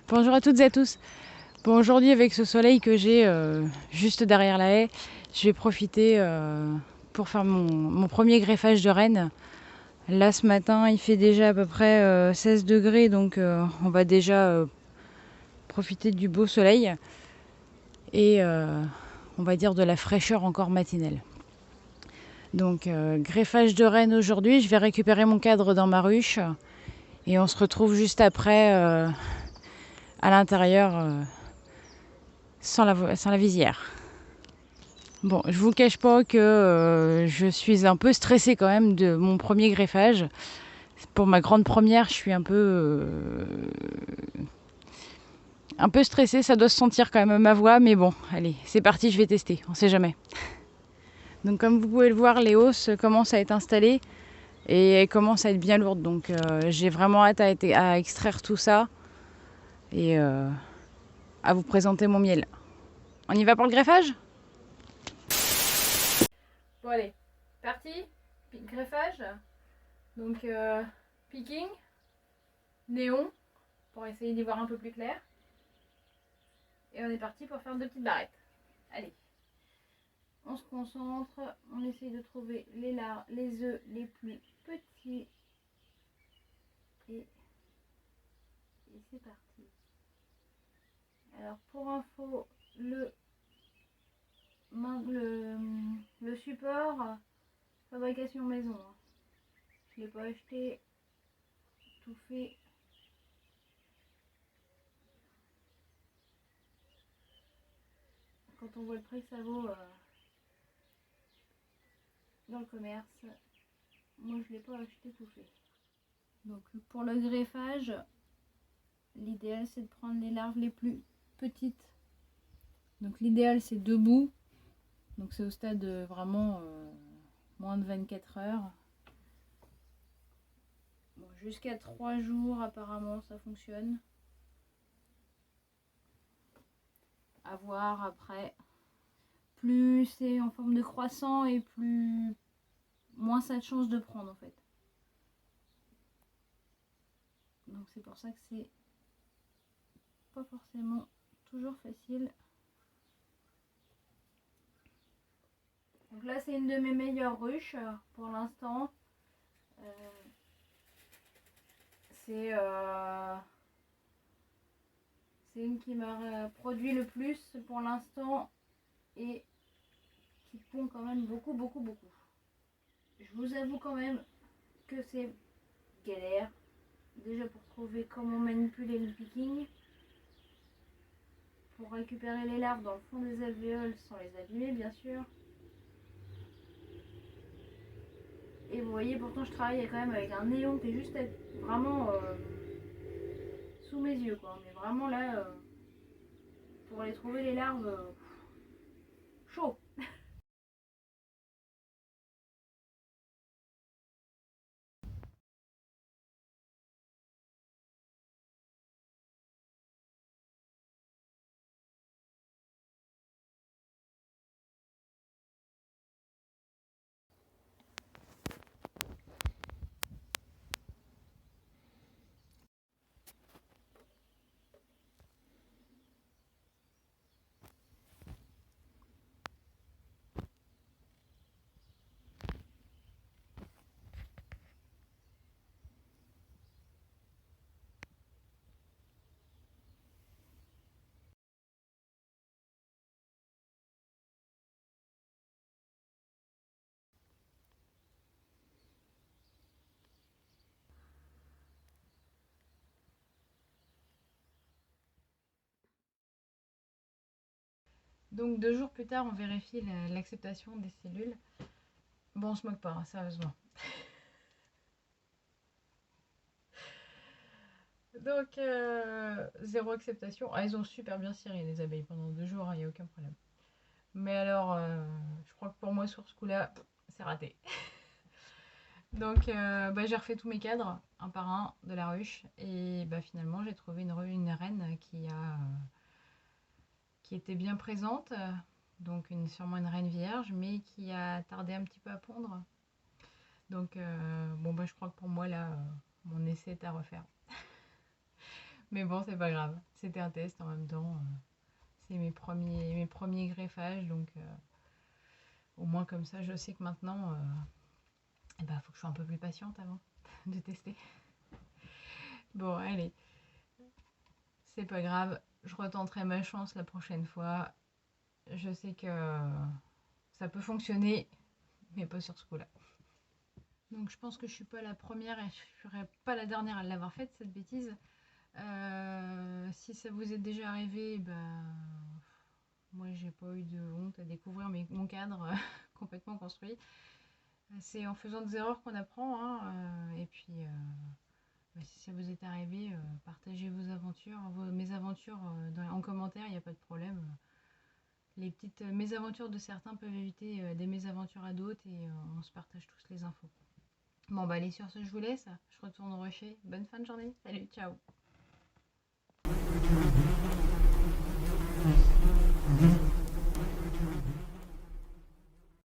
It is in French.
Bonjour à toutes et à tous. Bon, aujourd'hui avec ce soleil que j'ai juste derrière la haie, je vais profiter pour faire mon premier greffage de renne. Là ce matin il fait déjà à peu près 16 degrés, donc on va déjà profiter du beau soleil et on va dire de la fraîcheur encore matinale. Donc greffage de renne aujourd'hui, je vais récupérer mon cadre dans ma ruche et on se retrouve juste après à l'intérieur sans la visière. Bon, je vous cache pas que je suis un peu stressée quand même de mon premier greffage. Pour ma grande première, je suis un peu stressée, ça doit se sentir quand même à ma voix, mais bon, allez, c'est parti, je vais tester, on sait jamais. Donc comme vous pouvez le voir, les hausses commencent à être installées et elles commencent à être bien lourdes, donc j'ai vraiment hâte à extraire tout ça et à vous présenter mon miel. On y va pour le greffage ? Bon allez, parti, greffage, donc picking, néon, pour essayer d'y voir un peu plus clair. Et on est parti pour faire 2 petites barrettes. Allez, on se concentre, on essaye de trouver les œufs les plus petits. Et c'est parti. Alors pour info, le support, fabrication maison. Je ne l'ai pas acheté, tout fait. Quand on voit le prix que ça vaut dans le commerce, moi je ne l'ai pas acheté tout fait. Donc pour le greffage, l'idéal c'est de prendre les larves les plus petites. Donc l'idéal c'est debout. Donc c'est au stade vraiment moins de 24 heures. Bon, jusqu'à 3 jours apparemment ça fonctionne. À voir après. Plus c'est en forme de croissant et moins ça a de chance de prendre en fait. Donc c'est pour ça que c'est pas forcément toujours facile. Donc là c'est une de mes meilleures ruches pour l'instant. C'est une qui m'a produit le plus pour l'instant et qui pond quand même beaucoup. Je vous avoue quand même que c'est galère. Déjà pour trouver comment manipuler le picking, pour récupérer les larves dans le fond des alvéoles sans les abîmer bien sûr. Et vous voyez, pourtant je travaille quand même avec un néon qui est juste vraiment sous mes yeux quoi. Mais vraiment là, pour aller trouver les larves, chaud. Donc 2 jours plus tard, on vérifie l'acceptation des cellules. Bon, on se moque pas, hein, sérieusement. Donc, zéro acceptation. Ah, elles ont super bien ciré les abeilles pendant 2 jours, il n'y a aucun problème. Mais alors, je crois que pour moi, sur ce coup-là, c'est raté. Donc, j'ai refait tous mes cadres, un par un, de la ruche. Et finalement, j'ai trouvé une reine qui était bien présente, donc sûrement une reine vierge, mais qui a tardé un petit peu à pondre. Donc bon bah je crois que pour moi là, mon essai est à refaire. Mais bon, c'est pas grave, c'était un test en même temps. C'est mes premiers greffages, donc au moins comme ça je sais que maintenant, eh ben, faut que je sois un peu plus patiente avant de tester. Bon, allez, c'est pas grave, je retenterai ma chance la prochaine fois. Je sais que ça peut fonctionner, mais pas sur ce coup-là. Donc je pense que je suis pas la première et je serai pas la dernière à l'avoir faite, cette bêtise. Si ça vous est déjà arrivé, bah, moi j'ai pas eu de honte à découvrir mon cadre complètement construit. C'est en faisant des erreurs qu'on apprend, hein, et puis bah, si ça vous est arrivé, partagez vos aventures, mes aventures en commentaire, il n'y a pas de problème. Les petites mésaventures de certains peuvent éviter des mésaventures à d'autres et on se partage tous les infos. Bon bah allez, sur ce je vous laisse, je retourne au rocher. Bonne fin de journée, salut, ciao.